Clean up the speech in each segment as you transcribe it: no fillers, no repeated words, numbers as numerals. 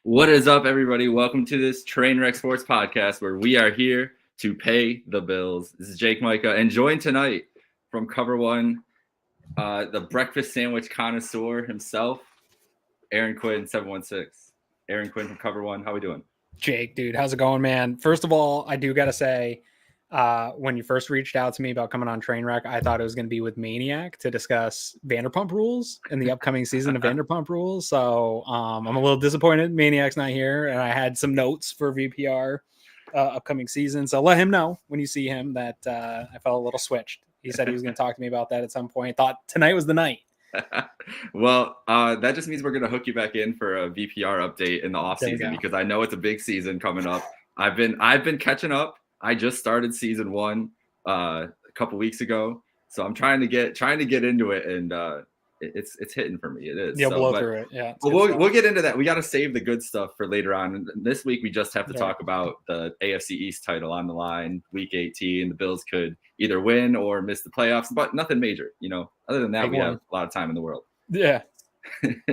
What is up, everybody? Welcome to this Trainwreck Sports Podcast, where we are here to pay the bills. This is Jake Micah, and joined tonight from Cover One, the breakfast sandwich connoisseur himself, Aaron Quinn, 716. Aaron Quinn from Cover One. How we doing? Jake, dude, how's it going, man? First of all, I do got to say, when you first reached out to me about coming on Trainwreck, I thought it was going to be with Maniac to discuss Vanderpump Rules in the upcoming season of Vanderpump Rules. So I'm a little disappointed Maniac's not here, and I had some notes for VPR upcoming season. So let him know when you see him that I felt a little switched. He said he was going to talk to me about that at some point. Thought tonight was the night. Well, that just means we're going to hook you back in for a VPR update in the off season, because I know it's a big season coming up. I've been catching up. I just started season 1 a couple weeks ago, so I'm trying to get into it, and it's hitting for me. It is. You'll blow through it. Yeah. We'll get into that. We got to save the good stuff for later on. And this week we just have to talk about the AFC East title on the line, Week 18. The Bills could either win or miss the playoffs, but nothing major. Other than that, we have a lot of time in the world. Yeah.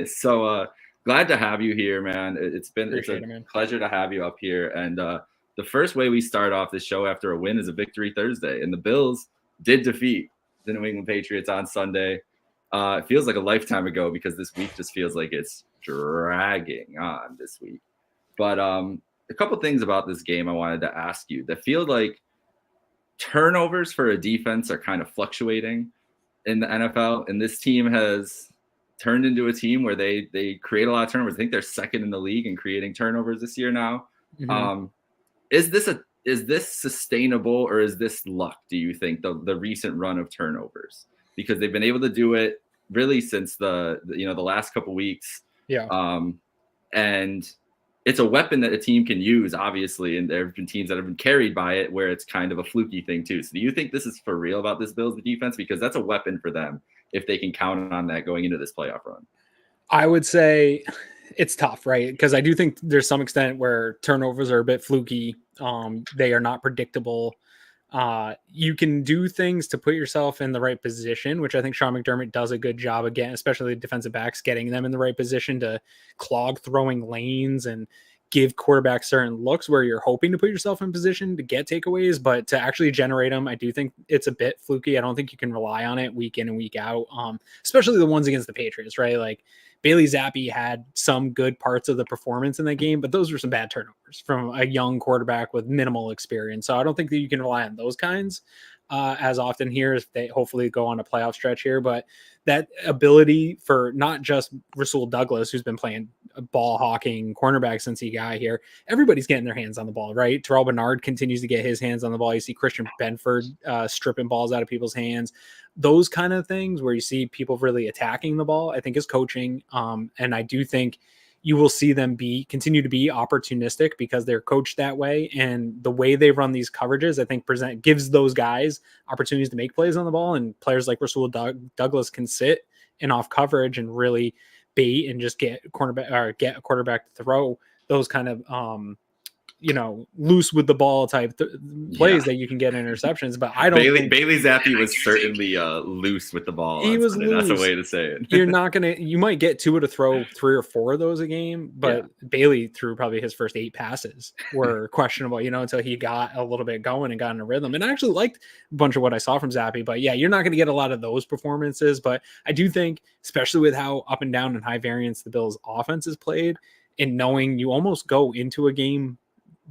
So glad to have you here, man. It's a man. pleasure to have you up here. And the first way we start off this show after a win is a Victory Thursday. And the Bills did defeat the New England Patriots on Sunday. It feels like a lifetime ago, because this week just feels like it's dragging on this week. But a couple things about this game I wanted to ask you. That feel like turnovers for a defense are kind of fluctuating in the NFL. And this team has turned into a team where they create a lot of turnovers. I think they're second in the league in creating turnovers this year now. Mm-hmm. Is this sustainable, or is this luck, do you think, the recent run of turnovers? Because they've been able to do it really since the last couple weeks. Yeah. And it's a weapon that a team can use, obviously, and there have been teams that have been carried by it where it's kind of a fluky thing too. So do you think this is for real about this Bills defense? Because that's a weapon for them if they can count on that going into this playoff run. I would say it's tough, right? Because I do think there's some extent where turnovers are a bit fluky. They are not predictable. You can do things to put yourself in the right position, which I think Sean McDermott does a good job again, especially the defensive backs, getting them in the right position to clog throwing lanes and give quarterbacks certain looks where you're hoping to put yourself in position to get takeaways, but to actually generate them, I do think it's a bit fluky. I don't think you can rely on it week in and week out, especially the ones against the Patriots, right? Like Bailey Zappi had some good parts of the performance in that game, but those were some bad turnovers from a young quarterback with minimal experience. So I don't think that you can rely on those kinds. as often here if they hopefully go on a playoff stretch here. But that ability for not just Rasul Douglas, who's been playing ball hawking cornerback since he got here, everybody's getting their hands on the ball, right? Terrell Bernard continues to get his hands on the ball. You see Christian Benford stripping balls out of people's hands. Those kind of things where you see people really attacking the ball, I think is coaching. And I do think you will see them continue to be opportunistic because they're coached that way. And the way they run these coverages, I think gives those guys opportunities to make plays on the ball. And players like Rasul Douglas can sit and off coverage and really bait and just get a quarterback to throw those kind of, loose with the ball type plays that you can get interceptions. But I don't think Bailey Zappi was certainly loose with the ball. He was loose. That's a way to say it. You might get Tua to throw 3 or 4 of those a game, but Bailey threw probably his first 8 passes were questionable, until he got a little bit going and got in a rhythm. And I actually liked a bunch of what I saw from Zappi, but you're not going to get a lot of those performances. But I do think, especially with how up and down and high variance the Bills offense is played, and knowing you almost go into a game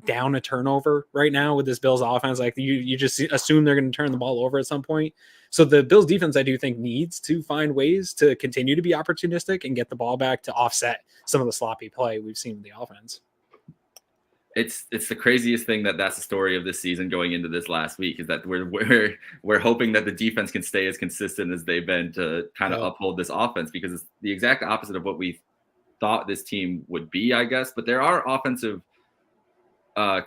down a turnover right now with this Bills offense, like you just assume they're going to turn the ball over at some point. So the Bills defense, I do think, needs to find ways to continue to be opportunistic and get the ball back to offset some of the sloppy play we've seen with the offense. It's the craziest thing that's the story of this season going into this last week, is that we're hoping that the defense can stay as consistent as they've been to kind of uphold this offense, because it's the exact opposite of what we thought this team would be, I guess. But there are offensive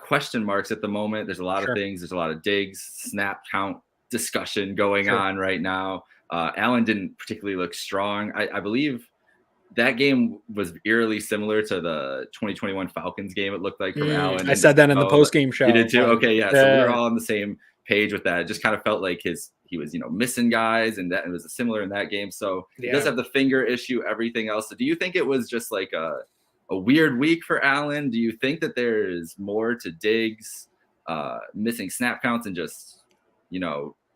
question marks at the moment. There's a lot of things. There's a lot of digs, snap count discussion going on right now. Allen didn't particularly look strong. I believe that game was eerily similar to the 2021 Falcons game. It looked like from Allen. I said that in the post-game show. You did too? Okay, yeah. So we were all on the same page with that. It just kind of felt like he was missing guys, and that it was similar in that game. So he does have the finger issue, everything else. So do you think it was just like a weird week for Allen? Do you think that there's more to Diggs missing snap counts and just,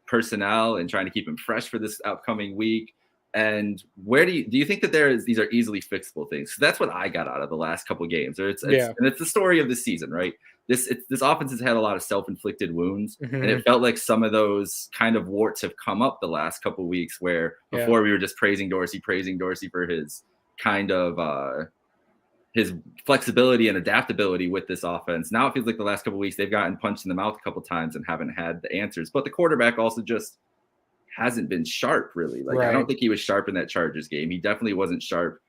personnel and trying to keep him fresh for this upcoming week? And where do you think that these are easily fixable things? So that's what I got out of the last couple of games. And it's the story of the season, right? This offense has had a lot of self-inflicted wounds, and it felt like some of those kind of warts have come up the last couple of weeks, where before we were just praising Dorsey for his kind of his flexibility and adaptability with this offense. Now it feels like the last couple of weeks they've gotten punched in the mouth a couple of times and haven't had the answers. But the quarterback also just hasn't been sharp, really. I don't think he was sharp in that Chargers game. He definitely wasn't sharp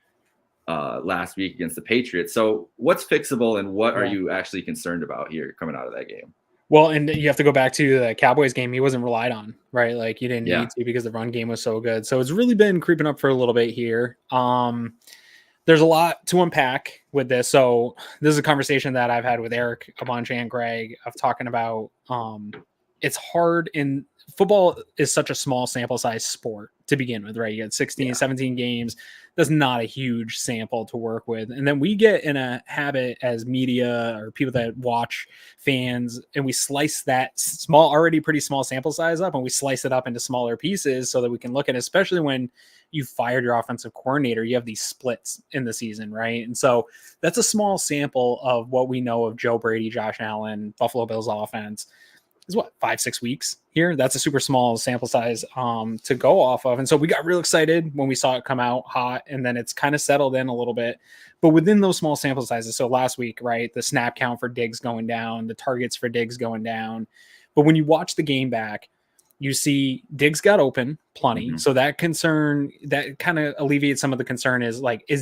last week against the Patriots. So what's fixable, and what are you actually concerned about here coming out of that game? Well, and you have to go back to the Cowboys game. He wasn't relied on, right? Like, you didn't need to, because the run game was so good. So it's really been creeping up for a little bit here. There's a lot to unpack with this. So this is a conversation that I've had with Eric a bunch and Greg of talking about. It's hard in football is such a small sample size sport to begin with, right? You get 16, 17 games. That's not a huge sample to work with. And then we get in a habit as media or people that watch, fans, and we slice that already pretty small sample size up, and we slice it up into smaller pieces so that we can look at it, especially when you fired your offensive coordinator, you have these splits in the season, right? And so that's a small sample of what we know of Joe Brady, Josh Allen, Buffalo Bills offense. Is 5-6 weeks here. That's a super small sample size to go off of. And so we got real excited when we saw it come out hot, and then it's kind of settled in a little bit. But within those small sample sizes, so last week, right, the snap count for Diggs going down, the targets for Diggs going down. But when you watch the game back, you see Diggs got open plenty. So that kind of alleviates some of the concern, is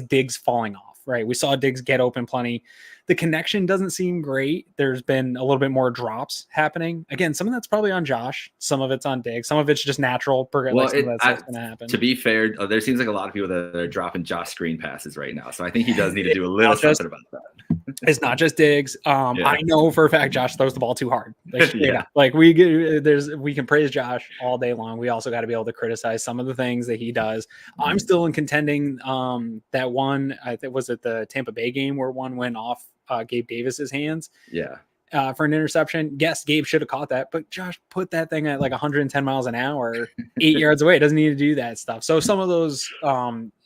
Diggs falling off, right? We saw Diggs get open plenty. The connection doesn't seem great. There's been a little bit more drops happening. Again, some of that's probably on Josh. Some of it's on Diggs. Some of it's just natural. That's going to happen. To be fair, there seems like a lot of people that are dropping Josh screen passes right now. So I think he does need to do a little something about that. It's not just Diggs. I know for a fact Josh throws the ball too hard. We can praise Josh all day long. We also got to be able to criticize some of the things that he does. I'm still in contending that one. I think was it the Tampa Bay game where one went off Gabe Davis's hands. For an interception. Yes, Gabe should have caught that, but Josh put that thing at 110 miles an hour, 8 yards away. It doesn't need to do that stuff. So some of those,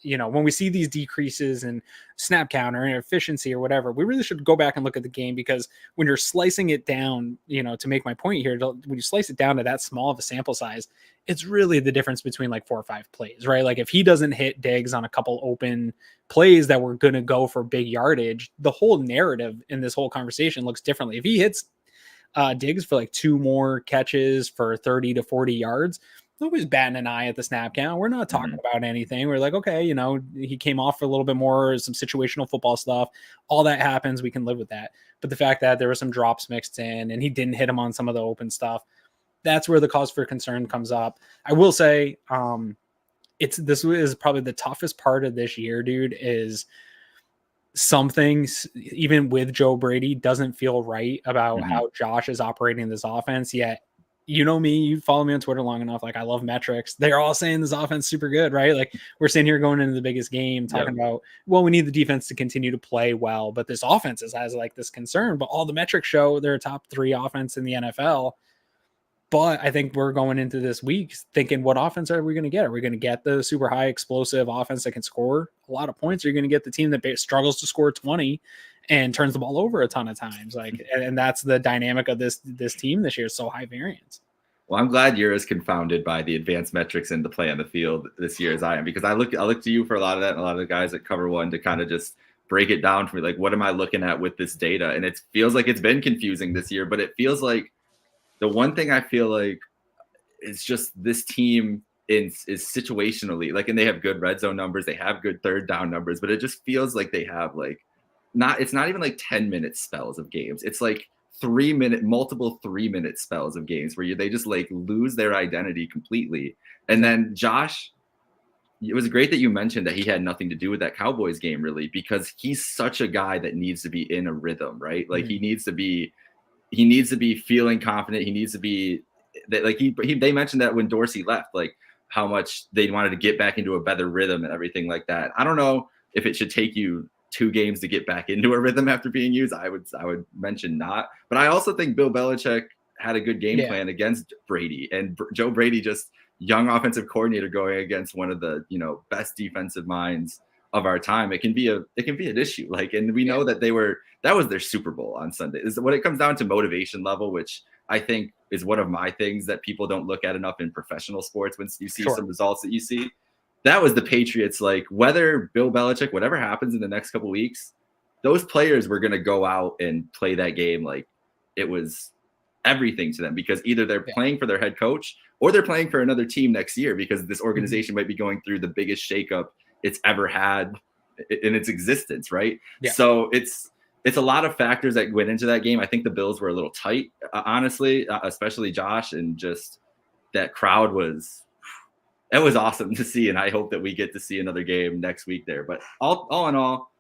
when we see these decreases in snap count or efficiency or whatever, we really should go back and look at the game, because when you're slicing it down, to make my point here, when you slice it down to that small of a sample size, it's really the difference between like 4 or 5 plays, right? Like if he doesn't hit Diggs on a couple open plays that were going to go for big yardage, the whole narrative in this whole conversation looks differently. If he hits Diggs for like 2 more catches for 30 to 40 yards, nobody's batting an eye at the snap count. We're not talking about anything. We're like, okay, he came off for a little bit more, some situational football stuff. All that happens. We can live with that. But the fact that there were some drops mixed in and he didn't hit him on some of the open stuff, that's where the cause for concern comes up. I will say, this is probably the toughest part of this year, dude, is some things, even with Joe Brady, doesn't feel right about how Josh is operating this offense. Yet, me, you follow me on Twitter long enough. Like, I love metrics. They're all saying this offense is super good, right? Like, we're sitting here going into the biggest game talking about, well, we need the defense to continue to play well, but this offense has like this concern. But all the metrics show they're a top 3 offense in the NFL. But I think we're going into this week thinking, what offense are we going to get? Are we going to get the super high explosive offense that can score a lot of points? Or are you going to get the team that struggles to score 20 and turns the ball over a ton of times? And that's the dynamic of this team this year. So high variance. Well, I'm glad you're as confounded by the advanced metrics and the play on the field this year as I am, because I look to you for a lot of that, and a lot of the guys at Cover One to kind of just break it down for me. Like, what am I looking at with this data? And it feels like it's been confusing this year, but it feels like the one thing I feel like is just this team is situationally, like, and they have good red zone numbers, they have good third down numbers, but it just feels like they have it's not even like 10-minute spells of games. It's like multiple 3-minute spells of games where they just like lose their identity completely. And then Josh, it was great that you mentioned that he had nothing to do with that Cowboys game, really, because he's such a guy that needs to be in a rhythm, right? Like he needs to be feeling confident. He needs to be that, like they mentioned that when Dorsey left, like how much they wanted to get back into a better rhythm and everything like that. I don't know if it should take you 2 games to get back into a rhythm after being used. I would mention not, but I also think Bill Belichick had a good game plan against Brady, and Joe Brady, just young offensive coordinator going against one of the best defensive minds of our time. It can be an issue. Like, and we know that that was their Super Bowl on Sunday. Is when it comes down to motivation level, which I think is one of my things that people don't look at enough in professional sports. When you see some results that you see, that was the Patriots. Like, whether Bill Belichick, whatever happens in the next couple of weeks, those players were going to go out and play that game like it was everything to them, because either they're playing for their head coach or they're playing for another team next year, because this organization might be going through the biggest shakeup it's ever had in its existence, right? Yeah. So it's a lot of factors that went into that game. I think the Bills were a little tight, honestly, especially Josh, and just that crowd was awesome to see. And I hope that we get to see another game next week there. But all in all,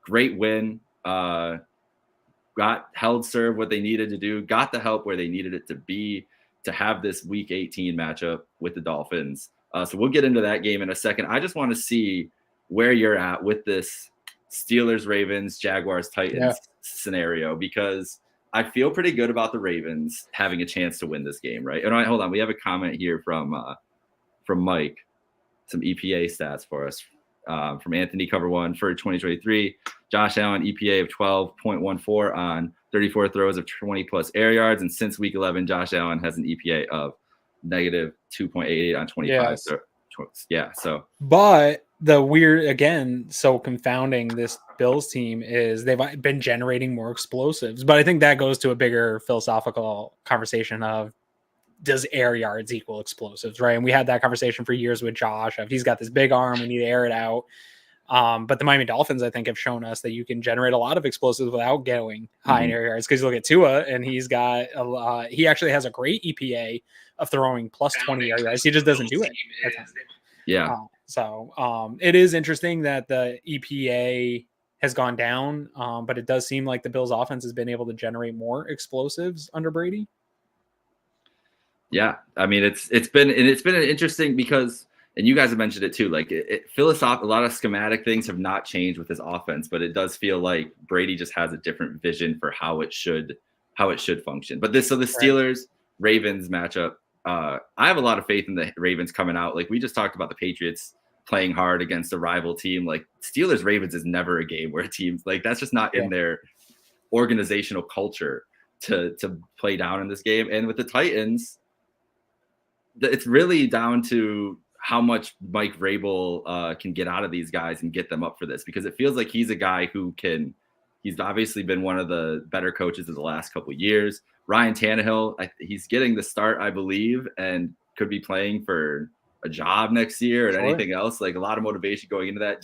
great win. Got held serve what they needed to do, got the help where they needed it to be to have this week 18 matchup with the Dolphins. So we'll get into that game in a second. I just want to see where you're at with this Steelers, Ravens, Jaguars, Titans scenario, because I feel pretty good about the Ravens having a chance to win this game, right? And hold on, we have a comment here from Mike, some EPA stats for us. From Anthony Cover One for 2023, Josh Allen EPA of 12.14 on 34 throws of 20 plus air yards, and since week 11, Josh Allen has an EPA of negative 2.88 on 25. So but the weird, again, so confounding this Bills team is they've been generating more explosives, but I think that goes to a bigger philosophical conversation of, does air yards equal explosives, right? And we had that conversation for years with Josh of, he's got this big arm, we need to air it out. But the Miami Dolphins, I think, have shown us that you can generate a lot of explosives without going high in air yards. Because you look at Tua, and he actually has a great EPA of throwing plus 20 air yards. He just doesn't do it. So it is interesting that the EPA has gone down, but it does seem like the Bills' offense has been able to generate more explosives under Brady. Yeah, I mean, it's been an interesting, because, and you guys have mentioned it too, like philosophical, a lot of schematic things have not changed with his offense, but it does feel like Brady just has a different vision for how it should function. But the Steelers Ravens matchup, I have a lot of faith in the Ravens coming out. Like we just talked about the Patriots playing hard against a rival team. Like Steelers Ravens is never a game where a team's like, that's just not in their organizational culture to play down in this game. And with the Titans, it's really down to how much Mike Vrabel can get out of these guys and get them up for this, because it feels like he's a guy who can. He's obviously been one of the better coaches of the last couple of years. Ryan Tannehill, he's getting the start, I believe, and could be playing for a job next year and anything else. Like a lot of motivation going into that.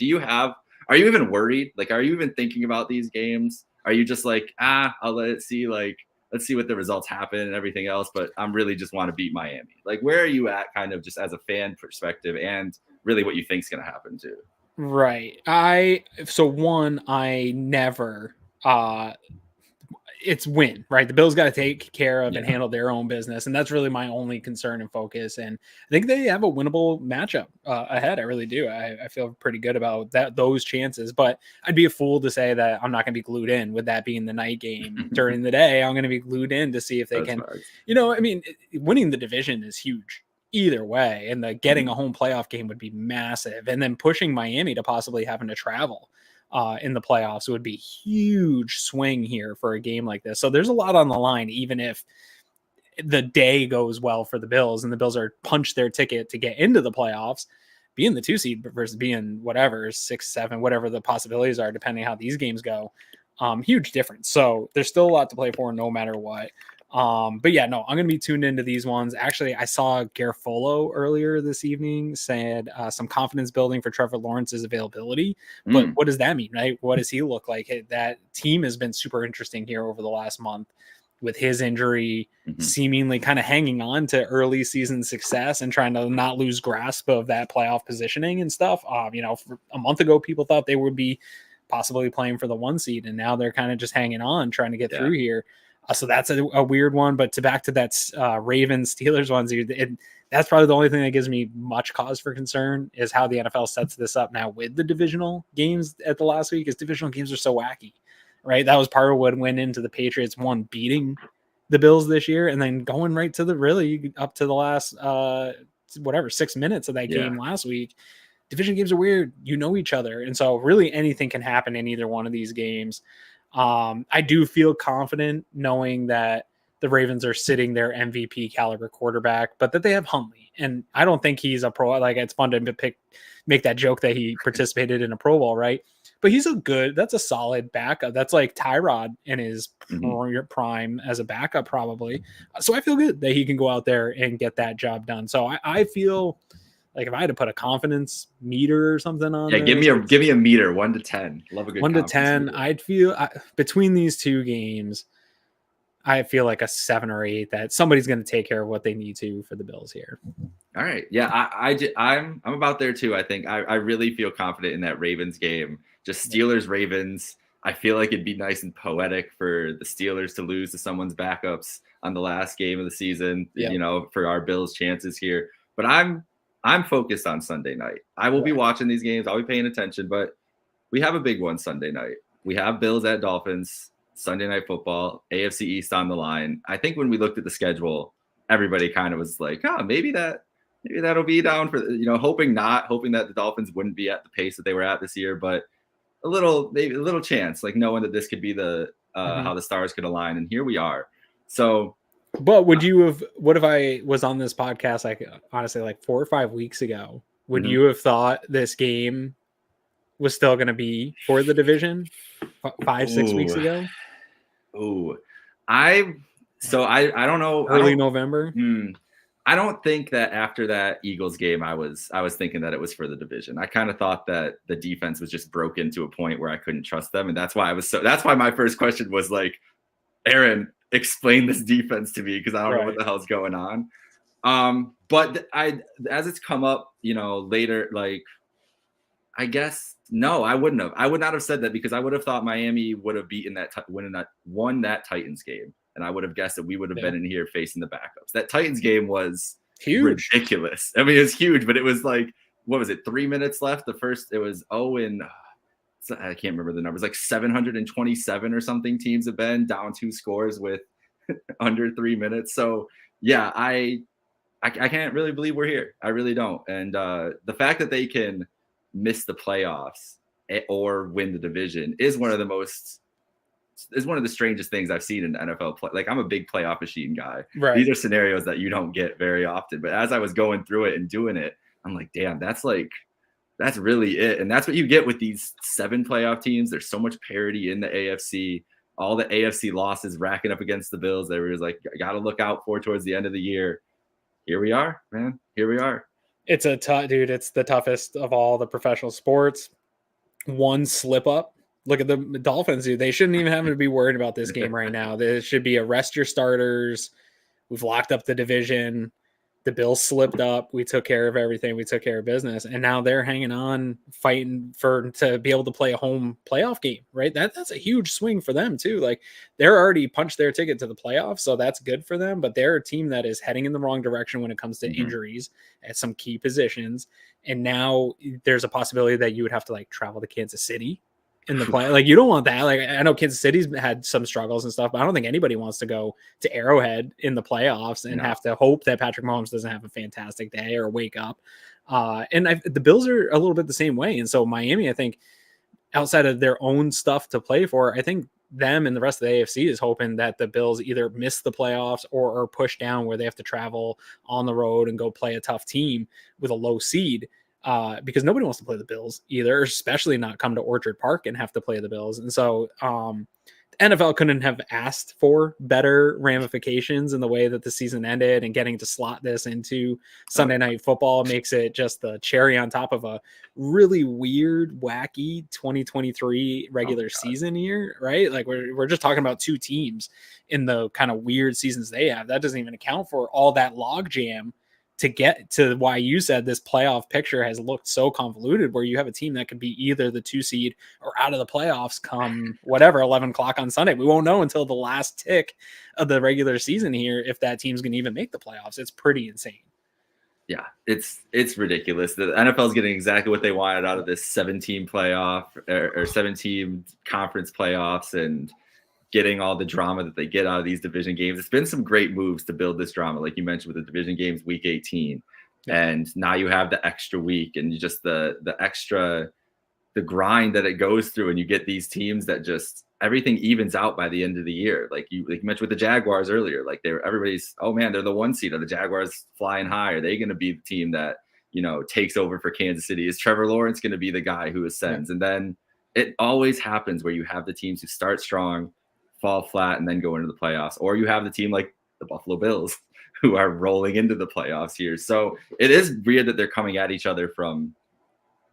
Are you even worried? Like, are you even thinking about these games? Are you just like, I'll let it see, like, let's see what the results happen and everything else, but I'm really just want to beat Miami. Like, where are you at kind of just as a fan perspective and really what you think is going to happen too? Right. I never, it's win, right? The Bills got to take care of and handle their own business. And that's really my only concern and focus. And I think they have a winnable matchup ahead. I really do. I feel pretty good about those chances, but I'd be a fool to say that I'm not going to be glued in with that being the night game. During the day, I'm going to be glued in to see if they can, winning the division is huge either way. And the getting a home playoff game would be massive. And then pushing Miami to possibly having to travel in the playoffs would be huge swing here for a game like this. So there's a lot on the line, even if the day goes well for the Bills and the Bills are punched their ticket to get into the playoffs, being the 2 seed versus being whatever 6, 7, whatever the possibilities are, depending how these games go. Huge difference. So there's still a lot to play for no matter what. But yeah, no, I'm going to be tuned into these ones. Actually, I saw Garofalo earlier this evening said some confidence building for Trevor Lawrence's availability. But what does that mean, right? What does he look like? That team has been super interesting here over the last month with his injury, seemingly kind of hanging on to early season success and trying to not lose grasp of that playoff positioning and stuff. For a month ago, people thought they would be possibly playing for the 1 seed, and now they're kind of just hanging on, trying to get through here. So that's a weird one, but back to that Ravens Steelers ones, that's probably the only thing that gives me much cause for concern is how the NFL sets this up now with the divisional games at the last week, because divisional games are so wacky, right? That was part of what went into the Patriots beating the Bills this year, and then going right to up to the last 6 minutes of that game last week. Division games are weird, each other, and so really anything can happen in either one of these games. I do feel confident knowing that the Ravens are sitting their MVP caliber quarterback, but that they have Huntley. And I don't think he's a pro. Like, it's fun to make that joke that he participated in a Pro Bowl, right? But that's a solid backup. That's like Tyrod in his prime as a backup, probably. So I feel good that he can go out there and get that job done. So I feel like if I had to put a confidence meter or something on, give me a meter, 1 to 10. Love a good 1 to 10. Meter. I'd feel between these two games, I feel like a 7 or 8 that somebody's going to take care of what they need to for the Bills here. All right, yeah, I'm about there too. I think I really feel confident in that Ravens game. Just Steelers Ravens. I feel like it'd be nice and poetic for the Steelers to lose to someone's backups on the last game of the season. For our Bills' chances here. But I'm focused on Sunday night. I will be watching these games. I'll be paying attention, but we have a big one Sunday night. We have Bills at Dolphins, Sunday Night Football, AFC East on the line. I think when we looked at the schedule, everybody kind of was like, maybe that'll be down for, hoping that the Dolphins wouldn't be at the pace that they were at this year, but maybe a little chance, like knowing that this could be the how the stars could align. And here we are. So, but what if I was on this podcast, honestly, 4 or 5 weeks ago, would you have thought this game was still going to be for the division 5-6 weeks ago? I don't know. Early November. I don't think that after that Eagles game, I was thinking that it was for the division. I kind of thought that the defense was just broken to a point where I couldn't trust them. And that's why my first question was like, Aaron, explain this defense to me, because I don't know what the hell's going on. But as it's come up, later, I guess no, I wouldn't have. I would not have said that, because I would have thought Miami would have beaten won that Titans game, and I would have guessed that we would have been in here facing the backups. That Titans game was huge, ridiculous. I mean, it's huge, but it was like, what was it? 3 minutes left. The first, it was I can't remember the numbers, like 727 or something teams have been down 2 scores with under 3 minutes. So yeah, I can't really believe we're here. I really don't. And the fact that they can miss the playoffs or win the division is one of the strangest things I've seen in the NFL play. Like, I'm a big playoff machine guy. Right. These are scenarios that you don't get very often. But as I was going through it and doing it, I'm like, damn, that's really it. And that's what you get with these 7 playoff teams. There's so much parity in the AFC. All the AFC losses racking up against the Bills that was like, got to look out for towards the end of the year. Here we are, man. Here we are. It's it's the toughest of all the professional sports. One slip up. Look at the Dolphins, dude. They shouldn't even have to be worried about this game right now. There should be a rest your starters. We've locked up the division. The Bills slipped up. We took care of everything. We took care of business. And now they're hanging on, fighting to be able to play a home playoff game, right? That's a huge swing for them too. Like, they're already punched their ticket to the playoffs, so that's good for them. But they're a team that is heading in the wrong direction when it comes to injuries at some key positions. And now there's a possibility that you would have to like travel to Kansas City in the play. Like, you don't want that. Like, I know Kansas City's had some struggles and stuff, but I don't think anybody wants to go to Arrowhead in the playoffs and have to hope that Patrick Mahomes doesn't have a fantastic day or wake up. The Bills are a little bit the same way. And so Miami, I think, outside of their own stuff to play for, I think them and the rest of the AFC is hoping that the Bills either miss the playoffs or are pushed down where they have to travel on the road and go play a tough team with a low seed. Because nobody wants to play the Bills either, especially not come to Orchard Park and have to play the Bills. And so the NFL couldn't have asked for better ramifications in the way that the season ended, and getting to slot this into Sunday Night Football makes it just the cherry on top of a really weird, wacky 2023 regular season year, right? Like, we're just talking about 2 teams in the kind of weird seasons they have. That doesn't even account for all that logjam to get to why you said this playoff picture has looked so convoluted, where you have a team that could be either the 2 seed or out of the playoffs come whatever, 11 o'clock on Sunday. We won't know until the last tick of the regular season here if that team's going to even make the playoffs. It's pretty insane. Yeah, it's ridiculous. The NFL is getting exactly what they wanted out of this 7-team playoff or 7-team conference playoffs, and getting all the drama that they get out of these division games. It's been some great moves to build this drama, like you mentioned, with the division games week 18. And now you have the extra week, and you just the grind that it goes through, and you get these teams that just everything evens out by the end of the year. Like you mentioned with the Jaguars earlier, like everybody's, oh man, they're the 1 seed. Are the Jaguars flying high? Are they going to be the team that, takes over for Kansas City? Is Trevor Lawrence going to be the guy who ascends? And then it always happens where you have the teams who start strong, fall flat, and then go into the playoffs. Or you have the team like the Buffalo Bills who are rolling into the playoffs here. So it is weird that they're coming at each other from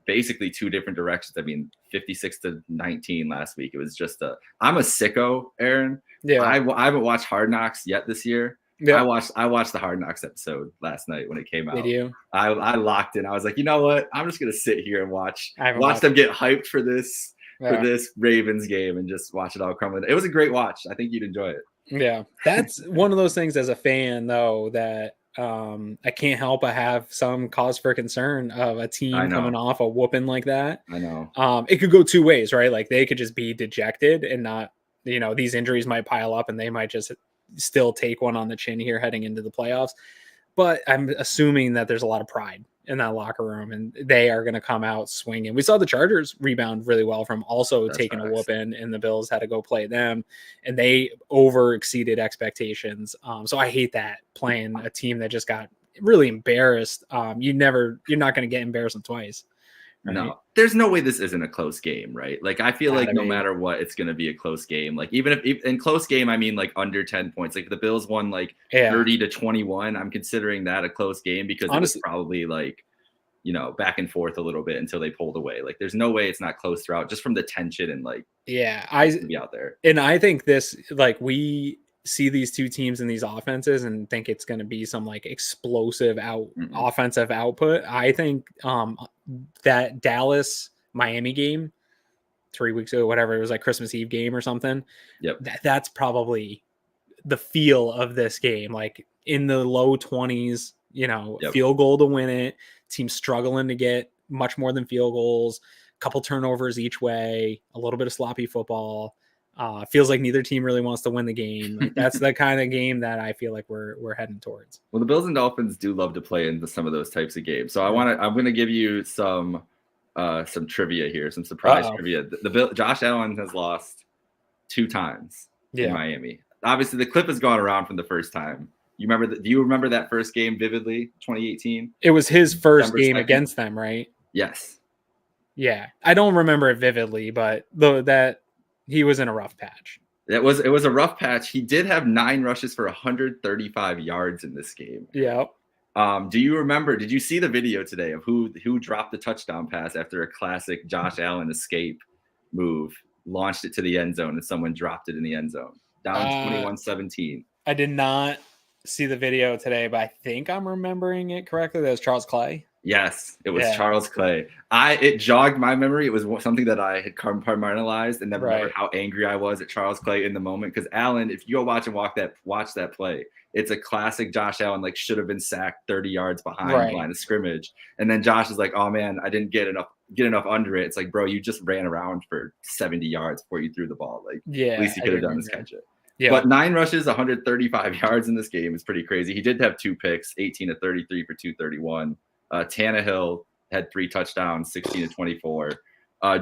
basically 2 different directions. I mean, 56-19 last week. It was just I'm a sicko, Aaron. Yeah. I haven't watched Hard Knocks yet this year. Yeah. I watched the Hard Knocks episode last night when it came out. Did you? I locked in. I was like, you know what? I'm just gonna sit here and watch them get hyped for this. For this Ravens game, and just watch it all crumble. It was a great watch. I think you'd enjoy it. Yeah, that's one of those things as a fan, though, that I can't help but have some cause for concern of a team coming off a whooping like that. I know. It could go 2 ways, right? Like, they could just be dejected and not, these injuries might pile up and they might just still take one on the chin here heading into the playoffs. But I'm assuming that there's a lot of pride in that locker room, and they are going to come out swinging. We saw the Chargers rebound really well from also taking a whooping, and the Bills had to go play them, and they over exceeded expectations. So I hate that, playing a team that just got really embarrassed. You're not going to get embarrassed twice. Right? No, there's no way this isn't a close game, right? Like, I feel like no matter what, it's going to be a close game. Like, even if in close game, I mean like under 10 points. Like, if the Bills won like 30-21, I'm considering that a close game, because honestly, it was probably like, back and forth a little bit until they pulled away. Like, there's no way it's not close throughout, just from the tension and like, be out there. And I think this, like, we see these 2 teams in these offenses and think it's going to be some like explosive offensive output. I think that Dallas Miami game 3 weeks ago, whatever, it was like Christmas Eve game or something. Yep. That's probably the feel of this game, like in the low 20s, field goal to win it. Team struggling to get much more than field goals, couple turnovers each way, a little bit of sloppy football. Feels like neither team really wants to win the game. Like, that's the kind of game that I feel like we're heading towards. Well, the Bills and Dolphins do love to play into some of those types of games. So I'm going to give you some some trivia here, some surprise Uh-oh. trivia. Josh Allen has lost 2 times in Yeah. Miami. Obviously, the clip has gone around from the first time. You remember? Do you remember that first game vividly? 2018. It was his first December game 2nd? against them, right? Yes. Yeah. I don't remember it vividly, but that he was in a rough patch. It was a rough patch. He did have 9 rushes for 135 yards in this game. Yeah. Do you remember? Did you see the video today of who dropped the touchdown pass after a classic Josh Allen escape move, launched it to the end zone, and someone dropped it in the end zone? Down 21-17. I did not see the video today, but I think I'm remembering it correctly. That was Charles Clay. Yes, it was Charles Clay. It jogged my memory. It was something that I had compartmentalized and never remembered how angry I was at Charles Clay in the moment. Because Allen, if you go watch that play, it's a classic Josh Allen, like should have been sacked 30 yards behind the line of scrimmage. And then Josh is like, oh man, I didn't get enough under it. It's like, bro, you just ran around for 70 yards before you threw the ball. Like, at least you could have done is catch it. Yeah. But 9 rushes, 135 yards in this game is pretty crazy. He did have 2 picks, 18 to 33 for 231. Tannehill had 3 touchdowns, 16 to 24.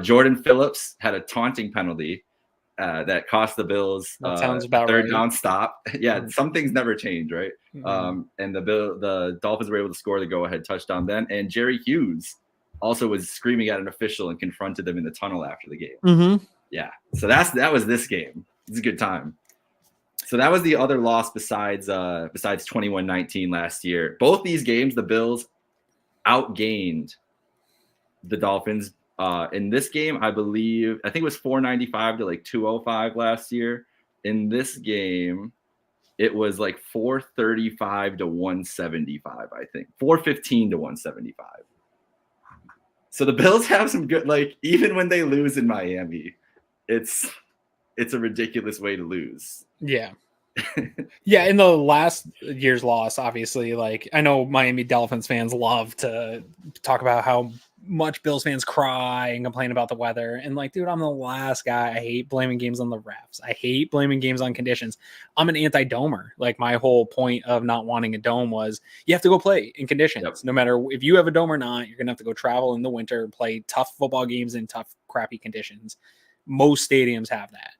Jordan Phillips had a taunting penalty that cost the Bills sounds about third down stop. Some things never change, right? And the Dolphins were able to score the go-ahead touchdown then. And Jerry Hughes also was screaming at an official and confronted them in the tunnel after the game. Yeah, so that was this game. It's a good time. So that was the other loss besides 21-19 last year. Both these games, the Bills outgained the Dolphins. In this game, I think it was 495 to like 205 last year. In this game, it was like 435 to 175, I think. 415 to 175. So the Bills have some good, like, even when they lose in Miami, it's a ridiculous way to lose. Yeah. Yeah, in the last year's loss, obviously, like, I know Miami Dolphins fans love to talk about how much Bills fans cry and complain about the weather. And like, dude, I'm the last guy. I hate blaming games on the refs. I hate blaming games on conditions. I'm an anti-domer. Like, my whole point of not wanting a dome was you have to go play in conditions. Yep. No matter if you have a dome or not, you're going to have to go travel in the winter and play tough football games in tough, crappy conditions. Most stadiums have that.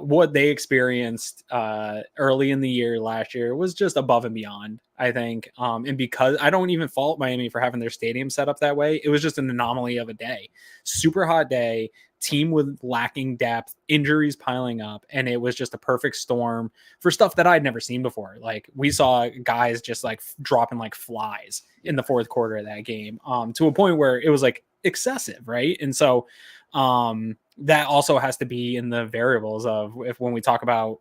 What they experienced early in the year last year was just above and beyond, I think. And because I don't even fault Miami for having their stadium set up that way, it was just an anomaly of a day. Super hot day, team with lacking depth, injuries piling up, and it was just a perfect storm for stuff that I'd never seen before. Like, we saw guys just like dropping like flies in the fourth quarter of that game, to a point where it was like excessive, right? And so that also has to be in the variables of when we talk about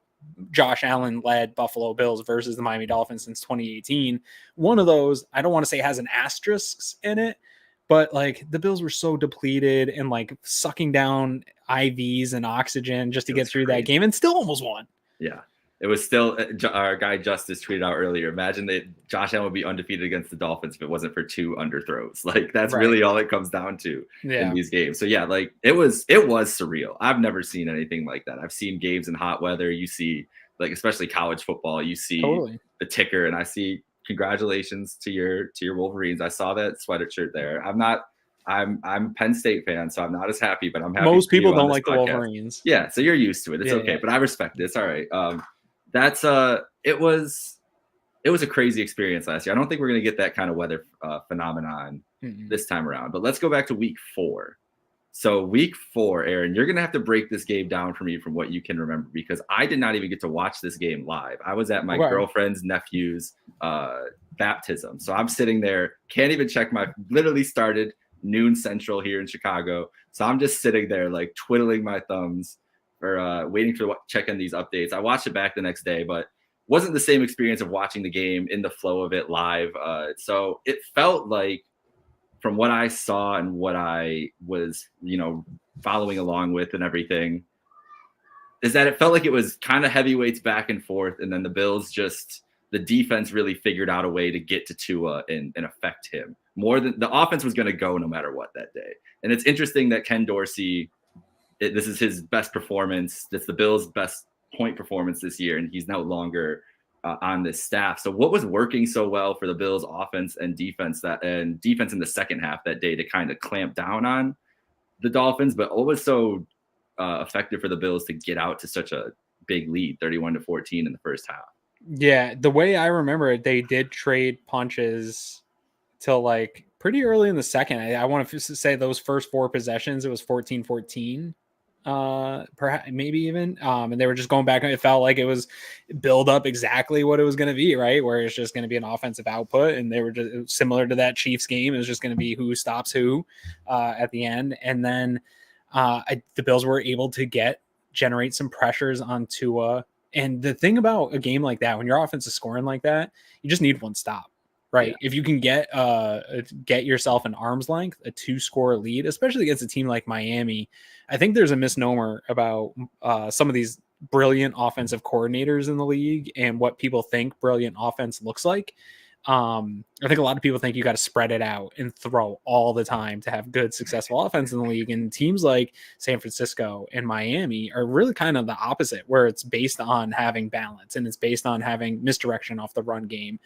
Josh Allen led Buffalo Bills versus the Miami Dolphins since 2018. One of those, I don't want to say has an asterisk in it, but like the Bills were so depleted and like sucking down IVs and oxygen just to get through that game and still almost won. Yeah. It was still, our guy Justice tweeted out earlier, imagine that Josh Allen would be undefeated against the Dolphins if it wasn't for 2 underthrows. Like, that's really all it comes down to in these games. So yeah, like it was surreal. I've never seen anything like that. I've seen games in hot weather. You see, like, especially college football, you see the ticker, and I see congratulations to your Wolverines. I saw that sweatshirt there. I'm Penn State fan, so I'm not as happy, but I'm happy. Most people don't like the Wolverines. Yeah, so you're used to it. It's okay, but I respect it. It's all right. It was a crazy experience last year. I don't think we're going to get that kind of weather phenomenon this time around. But let's go back to week 4. So week 4, Aaron, you're going to have to break this game down for me from what you can remember, because I did not even get to watch this game live. I was at my girlfriend's nephew's baptism. So I'm sitting there, can't even check literally started noon central here in Chicago. So I'm just sitting there like twiddling my thumbs or waiting for check in these updates. I watched it back the next day, but wasn't the same experience of watching the game in the flow of it live. So it felt like, from what I saw and what I was, following along with and everything, is that it felt like it was kind of heavyweights back and forth. And then the Bills the defense really figured out a way to get to Tua and affect him more than the offense was going to go no matter what that day. And it's interesting that Ken Dorsey, this is his best performance. That's the Bills' best point performance this year, and he's no longer on this staff. So what was working so well for the Bills offense and defense in the second half that day to kind of clamp down on the Dolphins, but what was so effective for the Bills to get out to such a big lead, 31-14 in the first half? Yeah, the way I remember it, they did trade punches till like pretty early in the second. I want to say those first 4 possessions, it was 14-14. Perhaps maybe even and they were just going back, and it felt like it was build up exactly what it was going to be, right, where it's just going to be an offensive output, and they were just similar to that Chiefs game. It was just going to be who stops who at the end. And then the Bills were able to generate some pressures on Tua. And the thing about a game like that, when your offense is scoring like that, you just need one stop. Right. Yeah. If you can get yourself an arm's length, a 2-score lead, especially against a team like Miami, I think there's a misnomer about some of these brilliant offensive coordinators in the league and what people think brilliant offense looks like. I think a lot of people think you got to spread it out and throw all the time to have good, successful offense in the league. And teams like San Francisco and Miami are really kind of the opposite, where it's based on having balance and it's based on having misdirection off the run game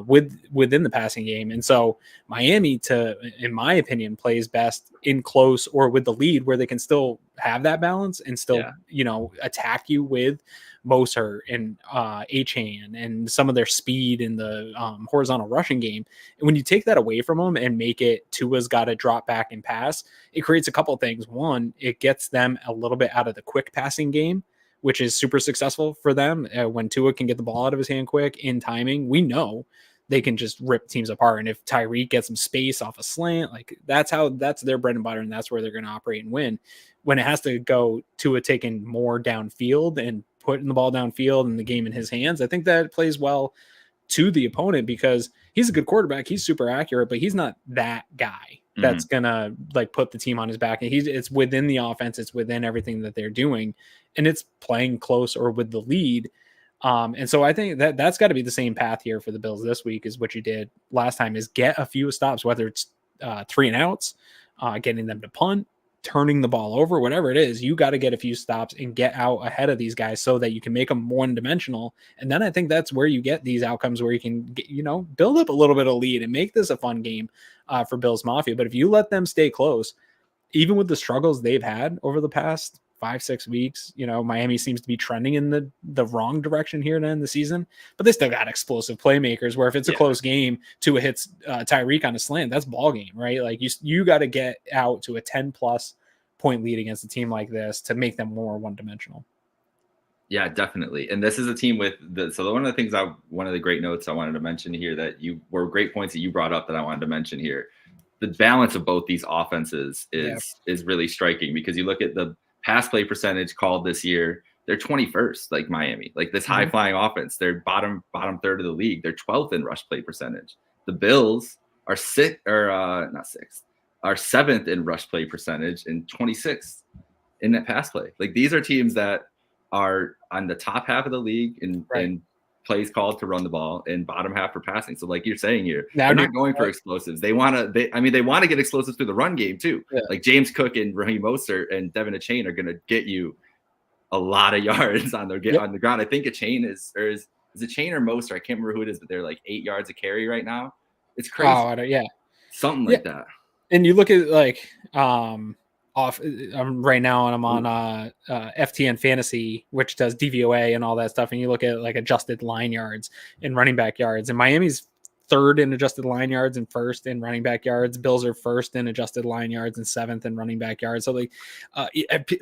within the passing game. And so Miami, in my opinion, plays best in close or with the lead, where they can still have that balance and still, attack you with Moser and A-Chain and some of their speed in the horizontal rushing game. And when you take that away from them and make it Tua's got to drop back and pass, it creates a couple of things. One, it gets them a little bit out of the quick passing game, which is super successful for them. When Tua can get the ball out of his hand quick in timing, we know they can just rip teams apart. And if Tyreek gets some space off a slant, like that's their bread and butter, and that's where they're going to operate and win. When it has to go Tua taking more downfield and putting the ball downfield and the game in his hands, I think that plays well to the opponent, because he's a good quarterback. He's super accurate, but he's not that guy that's gonna like put the team on his back. And it's within the offense, it's within everything that they're doing, and it's playing close or with the lead. And so I think that's got to be the same path here for the Bills this week is what you did last time, is get a few stops, whether it's 3 and outs, getting them to punt, turning the ball over, whatever it is. You got to get a few stops and get out ahead of these guys so that you can make them one-dimensional. And then I think that's where you get these outcomes where you can get, build up a little bit of lead and make this a fun game for Bills Mafia. But if you let them stay close, even with the struggles they've had over the past 5-6 weeks, Miami seems to be trending in the wrong direction here to end the season, but they still got explosive playmakers where if it's a close game, Tua hits Tyreek on a slant, that's ball game, right? Like you got to get out to a 10+ point lead against a team like this to make them more one-dimensional. Yeah, definitely. And this is a team with one of the great notes I wanted to mention here that were great points that you brought up that I wanted to mention here. The balance of both these offenses is really striking, because you look at the pass play percentage called this year, they're 21st, like Miami, like this high flying offense. They're bottom third of the league. They're 12th in rush play percentage. The Bills are not sixth, are 7th in rush play percentage and 26th in that pass play. Like these are teams that are on the top half of the league in plays called to run the ball and bottom half for passing. So like you're saying here, they're not going for explosives. They want to get explosives through the run game too. Yeah. Like James Cook and Raheem Mostert and Devin A-Chain are going to get you a lot of yards on the ground. I think A-Chain is it Chain or Mostert? I can't remember who it is, but they're like 8 yards a carry right now. It's crazy. Oh, something like that. And you look at like I'm right now and I'm on FTN Fantasy, which does DVOA and all that stuff. And you look at like adjusted line yards and running back yards, and Miami's 3rd in adjusted line yards and 1st in running back yards. Bills are 1st in adjusted line yards and 7th in running back yards. So like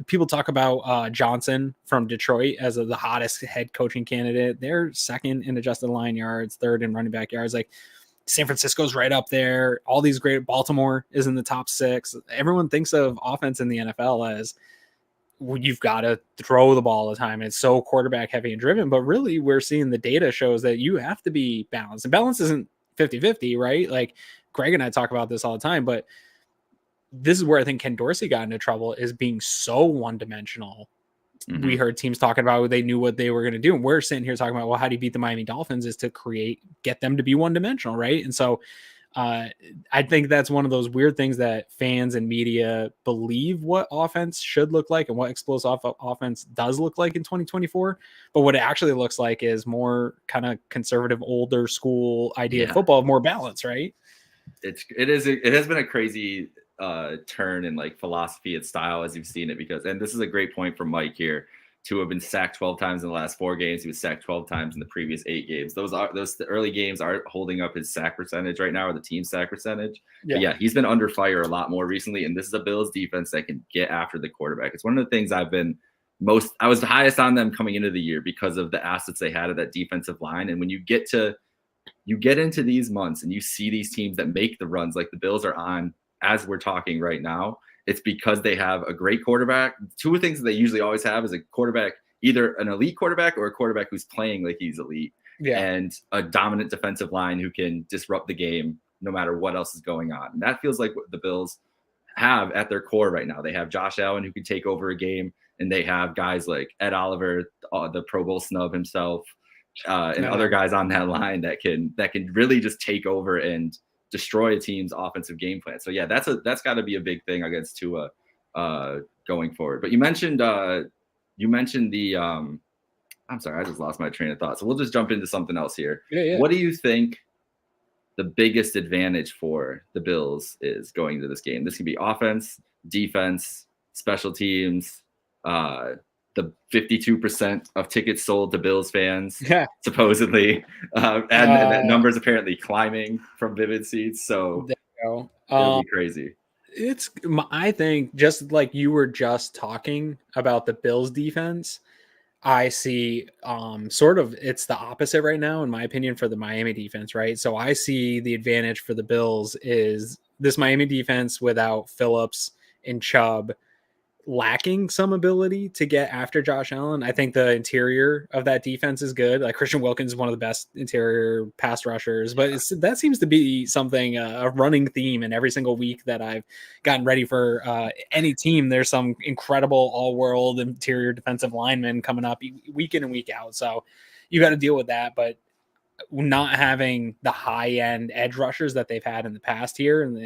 people talk about Johnson from Detroit as the hottest head coaching candidate. They're 2nd in adjusted line yards, 3rd in running back yards. Like San Francisco's right up there. All these great. Baltimore is in the top 6. Everyone thinks of offense in the NFL as you've got to throw the ball all the time. And it's so quarterback heavy and driven, but really we're seeing the data shows that you have to be balanced, and balance isn't 50-50, right? Like Greg and I talk about this all the time, but this is where I think Ken Dorsey got into trouble, is being so one-dimensional. We heard teams talking about they knew what they were going to do. And we're sitting here talking about, well, how do you beat the Miami Dolphins is to get them to be one-dimensional, right? And so I think that's one of those weird things that fans and media believe what offense should look like and what explosive offense does look like in 2024. But what it actually looks like is more kind of conservative, older school idea of football, more balance, right? It has been a crazy turn in like philosophy and style as you've seen it, because, and this is a great point from Mike here, to have been sacked 12 times in the last 4 games. He was sacked 12 times in the previous 8 games. Those the early games are holding up his sack percentage right now, or the team sack percentage. But yeah, he's been under fire a lot more recently, and this is a Bills defense that can get after the quarterback. It's one of the things I was the highest on them coming into the year because of the assets they had at that defensive line. And when you get into these months and you see these teams that make the runs like the Bills are on as we're talking right now, it's because they have a great quarterback. 2 things that they usually always have is a quarterback, either an elite quarterback or a quarterback who's playing like he's elite, and a dominant defensive line who can disrupt the game no matter what else is going on. And that feels like what the Bills have at their core right now. They have Josh Allen who can take over a game, and they have guys like Ed Oliver, the Pro Bowl snub himself, and other guys on that line that can really just take over and destroy a team's offensive game plan. So yeah, that's got to be a big thing against Tua going forward. But you mentioned the I'm sorry, I just lost my train of thought. So we'll just jump into something else here. What do you think the biggest advantage for the Bills is going into this game? This can be offense, defense, special teams, the 52% of tickets sold to Bills fans, supposedly, and that number's apparently climbing from Vivid Seats. So it'll be crazy. I think, just like you were just talking about the Bills defense, I see sort of it's the opposite right now, in my opinion, for the Miami defense, right? So I see the advantage for the Bills is this Miami defense without Phillips and Chubb lacking some ability to get after Josh Allen. I think the interior of that defense is good. Like Christian Wilkins is one of the best interior pass rushers, but that seems to be something, a running theme in every single week that I've gotten ready for any team. There's some incredible all-world interior defensive linemen coming up week in and week out. So you got to deal with that, but not having the high-end edge rushers that they've had in the past here and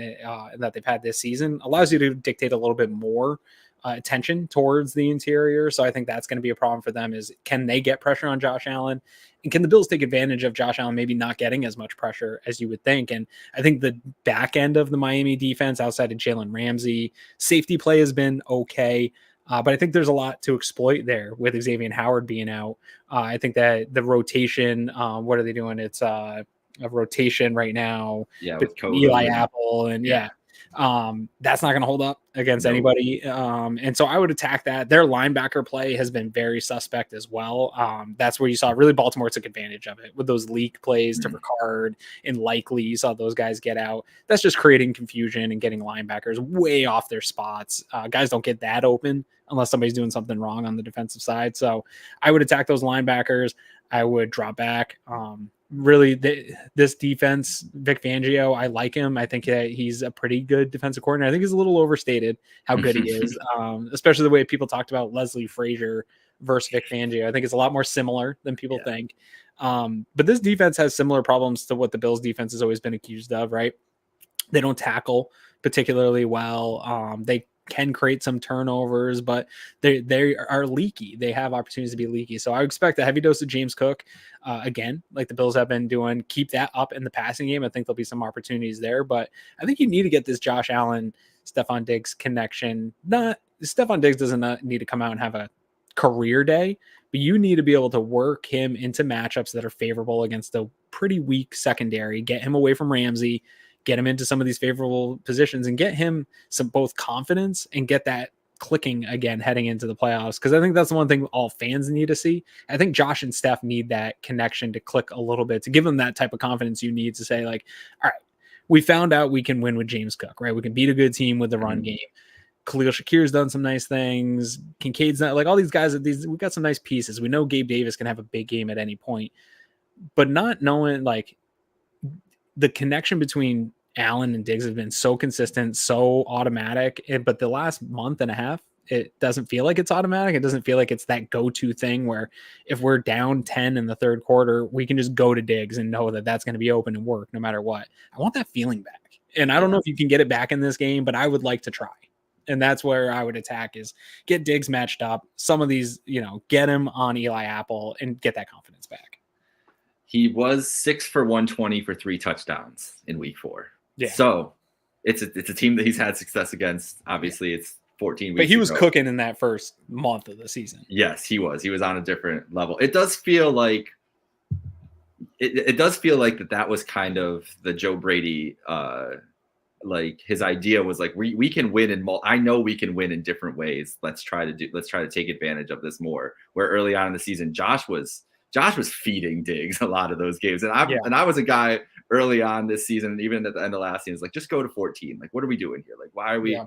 that they've had this season allows you to dictate a little bit more attention towards the interior. So I think that's going to be a problem for them, is can they get pressure on Josh Allen, and can the Bills take advantage of Josh Allen maybe not getting as much pressure as you would think? And I think the back end of the Miami defense, outside of Jalen Ramsey, safety play has been okay. But I think there's a lot to exploit there with Xavier Howard being out. I think that the rotation, what are they doing? It's a rotation right now. Yeah, with Eli Apple and that's not going to hold up against anybody. And so I would attack that. Their linebacker play has been very suspect as well. That's where you saw really Baltimore took advantage of it with those leak plays to Ricard and Likely. You saw those guys get out. That's just creating confusion and getting linebackers way off their spots. Guys don't get that open unless somebody's doing something wrong on the defensive side. So I would attack those linebackers. I would drop back. Really, this defense, Vic Fangio, I like him. I think that he's a pretty good defensive coordinator. I think he's a little overstated how good he is, especially the way people talked about Leslie Frazier versus Vic Fangio. I think it's a lot more similar than people think. But this defense has similar problems to what the Bills defense has always been accused of, right? They don't tackle particularly well. They can create some turnovers, but they are leaky. They have opportunities to be leaky. So I expect a heavy dose of James Cook again, like the Bills have been doing. Keep that up in the passing game. I think there'll be some opportunities there, but I think you need to get this Josh Allen, Stephon Diggs connection. Stephon Diggs doesn't need to come out and have a career day, but you need to be able to work him into matchups that are favorable against a pretty weak secondary, get him away from Ramsey, get him into some of these favorable positions, and get him some both confidence and get that clicking again heading into the playoffs. Because I think that's the one thing all fans need to see. I think Josh and Steph need that connection to click a little bit, to give them that type of confidence you need to say, like, all right, we found out we can win with James Cook, right? We can beat a good team with the run game. Khalil Shakir's done some nice things. Kincaid's not, like, all these guys, we got some nice pieces. We know Gabe Davis can have a big game at any point, but not knowing, like, the connection between Allen and Diggs has been so consistent, so automatic. But the last month and a half, it doesn't feel like it's automatic. It doesn't feel like it's that go-to thing where if we're down 10 in the third quarter, we can just go to Diggs and know that that's going to be open and work no matter what. I want that feeling back. And I don't know if you can get it back in this game, but I would like to try. And that's where I would attack is get Diggs matched up. Some of these, get him on Eli Apple and get that confidence back. He was 6 for 120 for 3 touchdowns in week 4. Yeah. So it's a team that he's had success against. Obviously, it's 14 weeks But he was ago. cooking in that first month of the season. Yes, he was. He was on a different level. It does feel like that was kind of the Joe Brady like his idea was like we can win in I know we can win in different ways. Let's try to take advantage of this more. Where early on in the season, Josh was feeding Diggs a lot of those games, and I was a guy early on this season, and even at the end of last season, it's like just go to 14. Like, what are we doing here? Like, why are we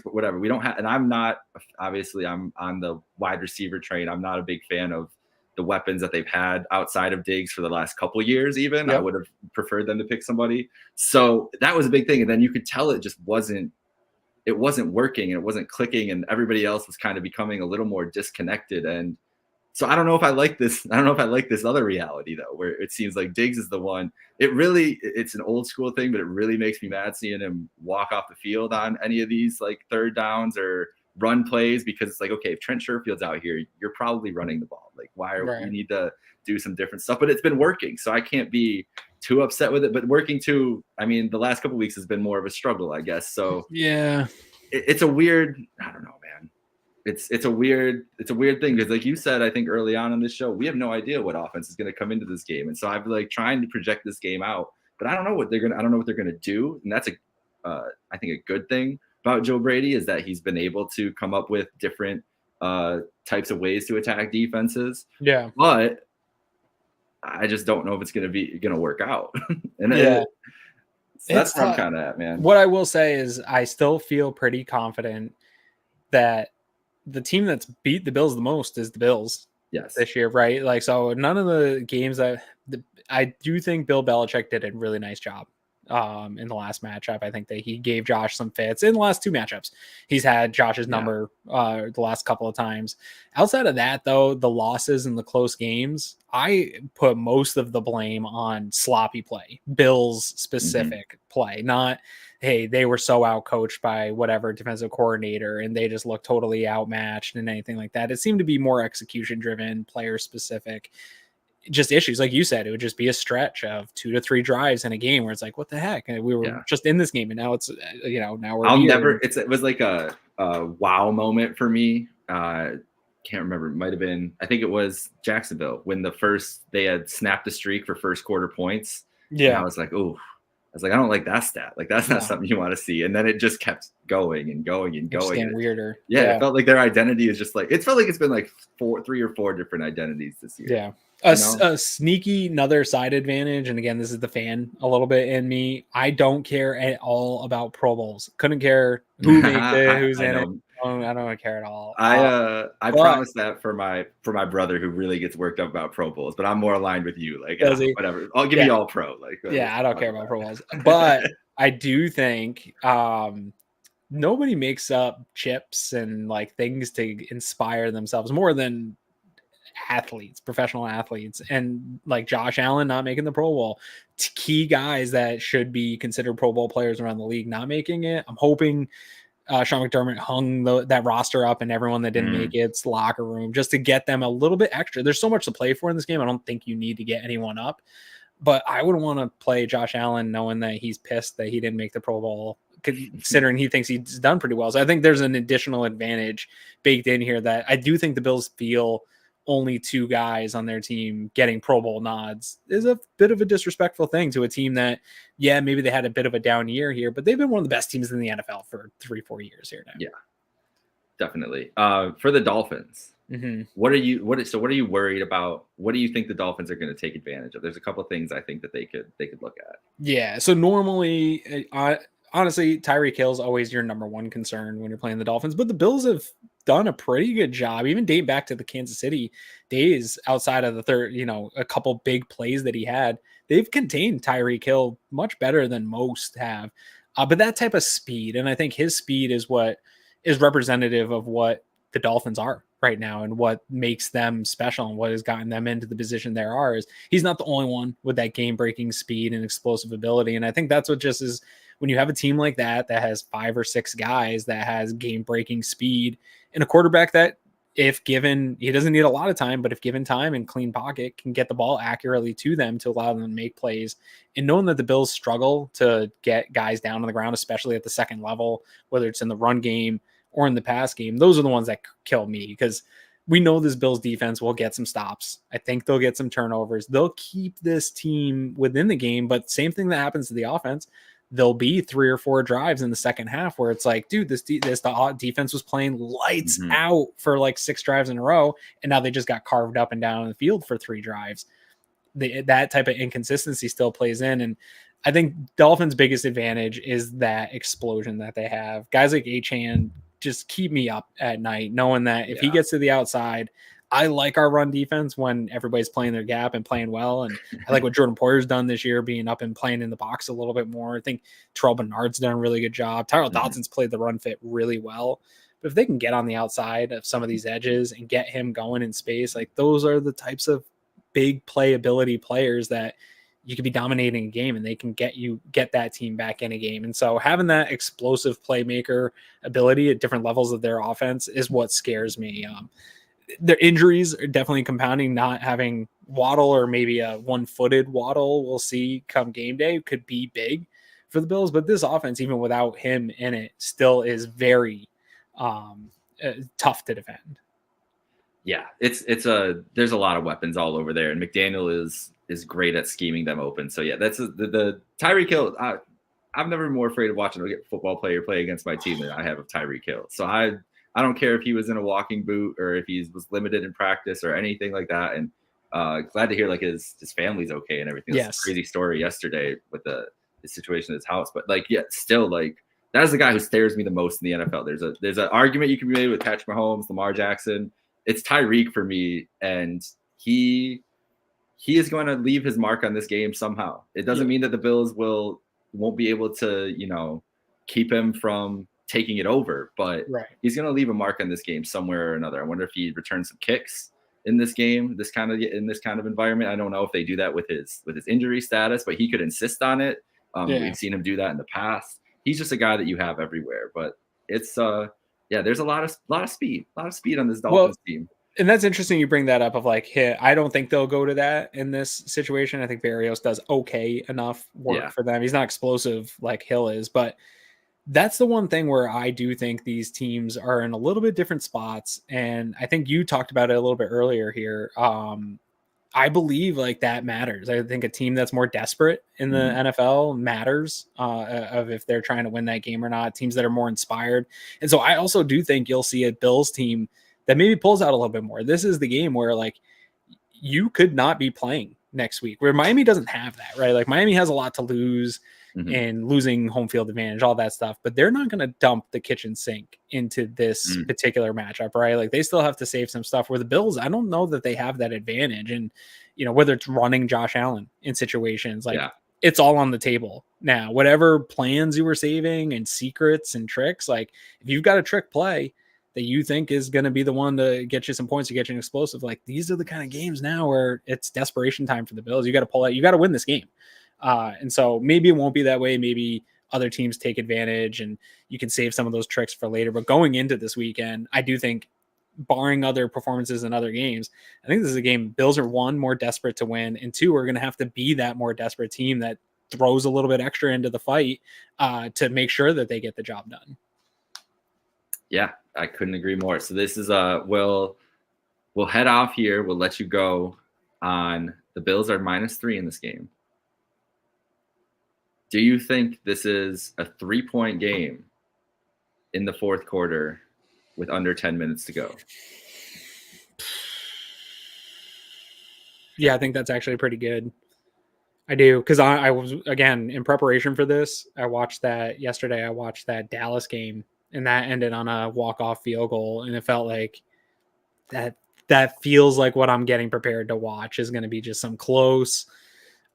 whatever? We don't have, and I'm not obviously I'm on the wide receiver train. I'm not a big fan of the weapons that they've had outside of Diggs for the last couple of years. Even I would have preferred them to pick somebody. So that was a big thing. And then you could tell it wasn't working and it wasn't clicking, and everybody else was kind of becoming a little more disconnected. And so I don't know if I like this. I don't know if I like this other reality though, where it seems like Diggs is the one. It's an old school thing, but it really makes me mad seeing him walk off the field on any of these like third downs or run plays, because it's like, okay, if Trent Sherfield's out here, you're probably running the ball. Like, we need to do some different stuff, but it's been working. So I can't be too upset with it, but working too, I mean, the last couple of weeks has been more of a struggle, I guess. So yeah, it's a weird, I don't know, man. It's a weird thing. Cause like you said, I think early on in this show, we have no idea what offense is going to come into this game. And so I've like trying to project this game out, but I don't know what they're going to do. And that's I think a good thing about Joe Brady is that he's been able to come up with different types of ways to attack defenses. Yeah. But I just don't know if it's going to work out. And that's where I'm kind of at, man. What I will say is I still feel pretty confident that the team that's beat the Bills the most is the Bills. Yes. This year, right? Like, so none of the games I do think Bill Belichick did a really nice job in the last matchup. I think that he gave Josh some fits in the last 2 matchups. He's had Josh's number the last couple of times. Outside of that, though, the losses and the close games, I put most of the blame on sloppy play, Bills specific play, not, hey, they were so outcoached by whatever defensive coordinator and they just look totally outmatched and anything like that. It seemed to be more execution driven, player specific. Just issues, like you said, it would just be a stretch of 2 to 3 drives in a game where it's like, what the heck? And we were just in this game, and now it's now we're it was like a wow moment for me. Can't remember. It might have been, I think it was Jacksonville when they had snapped a streak for first quarter points. Yeah, and I was like, I don't like that stat. Like, that's not something you want to see. And then it just kept going and going and going. It's getting weirder. Yeah, it felt like their identity is just like, it felt like it's been like 3 or 4 different identities this year. Yeah. A sneaky another side advantage, and again, this is the fan a little bit in me. I don't care at all about Pro Bowls. Couldn't care who makes it, who's in it. I don't care at all. I promise that for my brother who really gets worked up about Pro Bowls, but I'm more aligned with you. Like, whatever. I'll give you all pro. Like, I don't care about Pro Bowls, but I do think nobody makes up chips and like things to inspire themselves more than professional athletes, and like Josh Allen not making the Pro Bowl, key guys that should be considered Pro Bowl players around the league not making it. I'm hoping Sean McDermott hung that roster up and everyone that didn't make it's locker room just to get them a little bit extra. There's so much to play for in this game. I don't think you need to get anyone up, but I would want to play Josh Allen knowing that he's pissed that he didn't make the Pro Bowl, considering he thinks he's done pretty well. So I think there's an additional advantage baked in here that I do think the Bills feel only 2 guys on their team getting Pro Bowl nods is a bit of a disrespectful thing to a team that, maybe they had a bit of a down year here, but they've been one of the best teams in the NFL for 3-4 years here now. Yeah, definitely. For the Dolphins, what are you worried about? What do you think the Dolphins are going to take advantage of? There's a couple of things I think that they could look at. Yeah. So normally, honestly, Tyreek Hill's always your number one concern when you're playing the Dolphins, but the Bills have done a pretty good job, even dating back to the Kansas City days outside of the third, a couple big plays that he had. They've contained Tyreek Hill much better than most have. But that type of speed, and I think his speed is what is representative of what the Dolphins are right now and what makes them special and what has gotten them into the position they are. Is he's not the only one with that game-breaking speed and explosive ability. And I think that's what just is when you have a team like that has 5 or 6 guys that has game-breaking speed and a quarterback that, if given, he doesn't need a lot of time, but if given time and clean pocket, can get the ball accurately to them to allow them to make plays. And knowing that the Bills struggle to get guys down on the ground, especially at the second level, whether it's in the run game or in the pass game, those are the ones that kill me, because we know this Bills defense will get some stops. I think they'll get some turnovers. They'll keep this team within the game, but same thing that happens to the offense. There'll be 3 or 4 drives in the second half where it's like, dude, this defense was playing lights out for like 6 drives in a row, and now they just got carved up and down in the field for 3 drives. That type of inconsistency still plays in, and I think Dolphins' biggest advantage is that explosion that they have. Guys like Achane just keep me up at night, knowing that if he gets to the outside, I like our run defense when everybody's playing their gap and playing well. And I like what Jordan Poyer's done this year, being up and playing in the box a little bit more. I think Terrell Bernard's done a really good job. Tyrell Dodson's played the run fit really well. But if they can get on the outside of some of these edges and get him going in space, like those are the types of big playability players that you could be dominating a game and they can get that team back in a game. And so having that explosive playmaker ability at different levels of their offense is what scares me. Their injuries are definitely compounding. Not having Waddle, or maybe a one-footed Waddle, we'll see come game day, could be big for the Bills. But this offense, even without him in it, still is very tough to defend. Yeah, there's a lot of weapons all over there, and McDaniel is great at scheming them open. So yeah, that's the Tyreek Hill. I'm never more afraid of watching a football player play against my team than I have of Tyreek Hill. So I don't care if he was in a walking boot or if he was limited in practice or anything like that. And glad to hear like his family's okay and everything. Yes. That's a crazy story yesterday with the situation at his house. But like, yeah, still like that is the guy who scares me the most in the NFL. There's an argument you can be made with Patrick Mahomes, Lamar Jackson. It's Tyreek for me, and he is going to leave his mark on this game somehow. It doesn't mean that the Bills won't be able to, keep him from taking it over, but he's going to leave a mark on this game somewhere or another. I wonder if he returns some kicks in this game, in this kind of environment. I don't know if they do that with his injury status, but he could insist on it. We've seen him do that in the past. He's just a guy that you have everywhere, but it's there's a lot of speed on this Dolphins team. And that's interesting you bring that up of like, hey, I don't think they'll go to that in this situation. I think Berrios does okay enough work for them. He's not explosive like Hill is, but that's the one thing where I do think these teams are in a little bit different spots. And I think you talked about it a little bit earlier here. I believe like that matters. I think a team that's more desperate in the NFL matters of if they're trying to win that game or not. Teams that are more inspired. And so I also do think you'll see a Bills team that maybe pulls out a little bit more. This is the game where like you could not be playing next week, where Miami doesn't have that, right? Like Miami has a lot to lose and losing home field advantage, all that stuff, but they're not going to dump the kitchen sink into this particular matchup, right? Like they still have to save some stuff, where the Bills, I don't know that they have that advantage. And, whether it's running Josh Allen in situations like it's all on the table now, whatever plans you were saving and secrets and tricks, like if you've got a trick play that you think is going to be the one to get you some points, to get you an explosive, like these are the kind of games now where it's desperation time for the Bills. You got to pull out, you got to win this game. And so maybe it won't be that way. Maybe other teams take advantage and you can save some of those tricks for later. But going into this weekend, I do think, barring other performances in other games, I think this is a game Bills are, one, more desperate to win, and two, we're going to have to be that more desperate team that throws a little bit extra into the fight to make sure that they get the job done. Yeah, I couldn't agree more. So this is we'll head off here. We'll let you go on the Bills are -3 in this game. Do you think this is a 3-point game in the fourth quarter with under 10 minutes to go? Yeah, I think that's actually pretty good. I do, because I was, again, in preparation for this, I watched that yesterday. I watched that Dallas game, and that ended on a walk-off field goal, and it felt like that feels like what I'm getting prepared to watch is going to be just some close,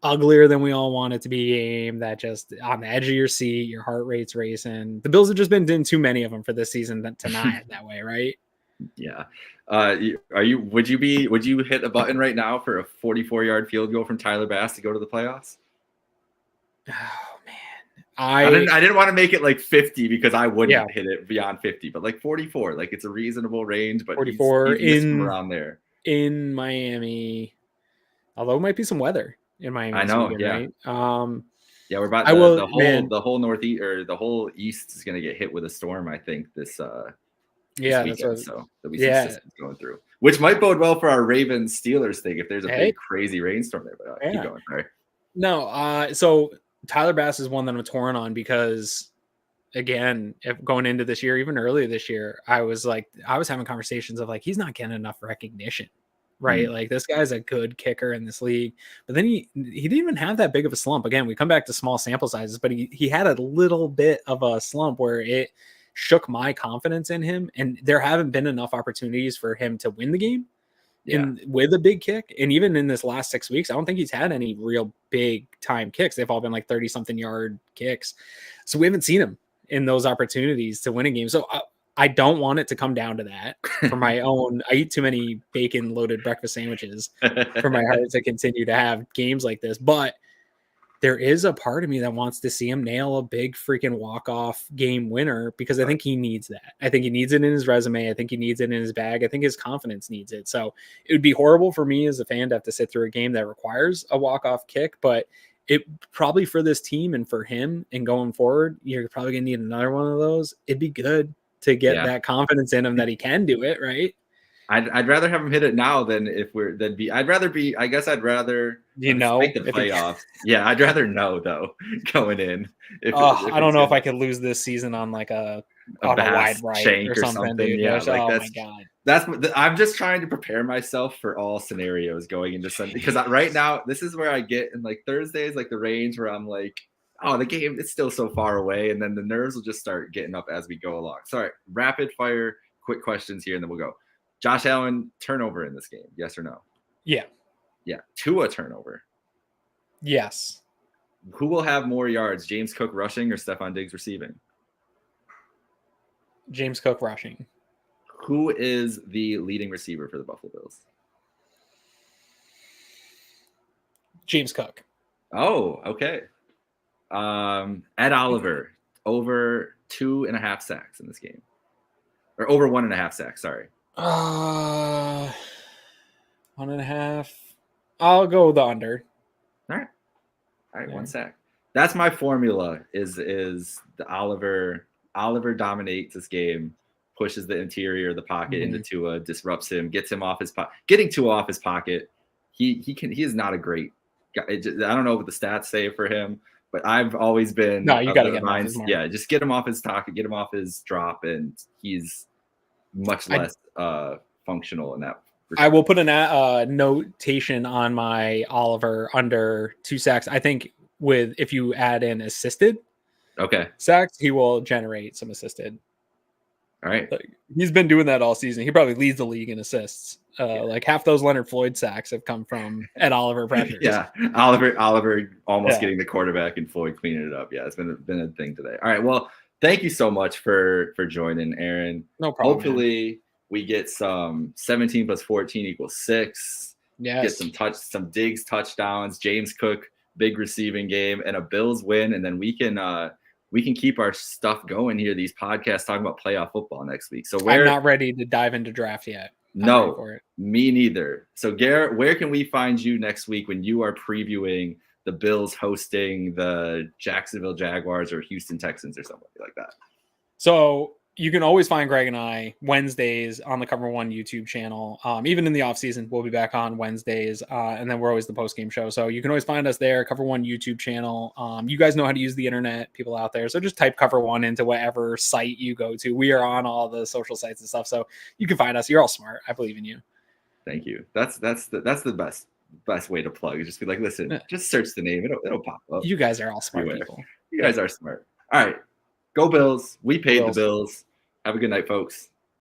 uglier than we all want it to be game that just on the edge of your seat, your heart rate's racing. The Bills have just been doing too many of them for this season to not head that way, right? Yeah. Would you hit a button right now for a 44-yard field goal from Tyler Bass to go to the playoffs? Oh man. I didn't want to make it like 50 because I wouldn't hit it beyond 50, but like 44, like it's a reasonable range, but 44 he's around there in Miami. Although it might be some weather in Miami. I know, weekend, yeah. Right? Yeah, we're about the whole northeast or the whole east is going to get hit with a storm, I think, this weekend. So there'll be some systems going through, which might bode well for our Ravens Steelers thing if there's a big crazy rainstorm there. But keep going. Sorry. No, so Tyler Bass is one that I'm torn on because, again, if going into this year, even earlier this year, I was having conversations of like he's not getting enough recognition, right? Mm-hmm. Like this guy's a good kicker in this league, but then he didn't even have that big of a slump. Again, we come back to small sample sizes, but he had a little bit of a slump where it shook my confidence in him, and there haven't been enough opportunities for him to win the game. With a big kick. And even in this last 6 weeks, I don't think he's had any real big time kicks. They've all been like 30 something yard kicks. So we haven't seen him in those opportunities to win a game. So I don't want it to come down to that for my own. I eat too many bacon loaded breakfast sandwiches for my heart to continue to have games like this. But there is a part of me that wants to see him nail a big freaking walk-off game winner because I think he needs that. I think he needs it in his resume. I think he needs it in his bag. I think his confidence needs it. So it would be horrible for me as a fan to have to sit through a game that requires a walk-off kick, but it probably for this team and for him and going forward, you're probably going to need another one of those. It'd be good to get that confidence in him that he can do it, right? I'd rather have him hit it now than I'd rather make the playoffs. Yeah, I'd rather know though going in. I don't know if I could lose this season on like a wide right shank or something. Dude. Yeah, my God. I'm just trying to prepare myself for all scenarios going into Sunday because right now this is where I get in like Thursdays, like the range where I'm like, oh, the game it's still so far away, and then the nerves will just start getting up as we go along. Sorry, rapid fire, quick questions here, and then we'll go. Josh Allen turnover in this game, yes or no? Yeah. Tua turnover. Yes. Who will have more yards, James Cook rushing or Stephon Diggs receiving? James Cook rushing. Who is the leading receiver for the Buffalo Bills? James Cook. Oh, okay. Ed Oliver over 2.5 sacks in this game, or over 1.5 sacks. Sorry. 1.5. I'll go the under. All right, 1 sack. That's my formula. Is the Oliver dominates this game, pushes the interior of the pocket into Tua, disrupts him, gets him off his pocket. Getting Tua off his pocket, he is not a great guy. I don't know what the stats say for him, but I've always been you got to get him off his mark. Yeah, just get him off his pocket, get him off his drop, and he's much less functional in that. I will put a notation on my Oliver under 2 sacks. I think if you add in assisted sacks, he will generate some assisted. All right. He's been doing that all season. He probably leads the league in assists. Like half those Leonard Floyd sacks have come from Ed Oliver pressures. Yeah. Oliver almost getting the quarterback and Floyd cleaning it up. Yeah, it's been a thing today. All right. Well, thank you so much for joining, Aaron. No problem. Hopefully we get some 17 plus 14 equals 6. Yes. Get some Diggs touchdowns, James Cook, big receiving game, and a Bills win. And then we can keep our stuff going here, these podcasts talking about playoff football next week. So I'm not ready to dive into draft yet. No, me neither. So Garrett, where can we find you next week when you are previewing the Bills hosting the Jacksonville Jaguars or Houston Texans or something like that? So you can always find Greg and I Wednesdays on the Cover One YouTube channel. Even in the off season, we'll be back on Wednesdays, and then we're always the post game show. So you can always find us there, Cover One YouTube channel. You guys know how to use the internet, people out there. So just type Cover One into whatever site you go to. We are on all the social sites and stuff, so you can find us. You're all smart. I believe in you. Thank you. That's the best way to plug. Just be like, listen, just search the name. It'll pop up. You guys are all smart people. You guys are smart. All right, go Bills. We paid the Bills. Have a good night, folks.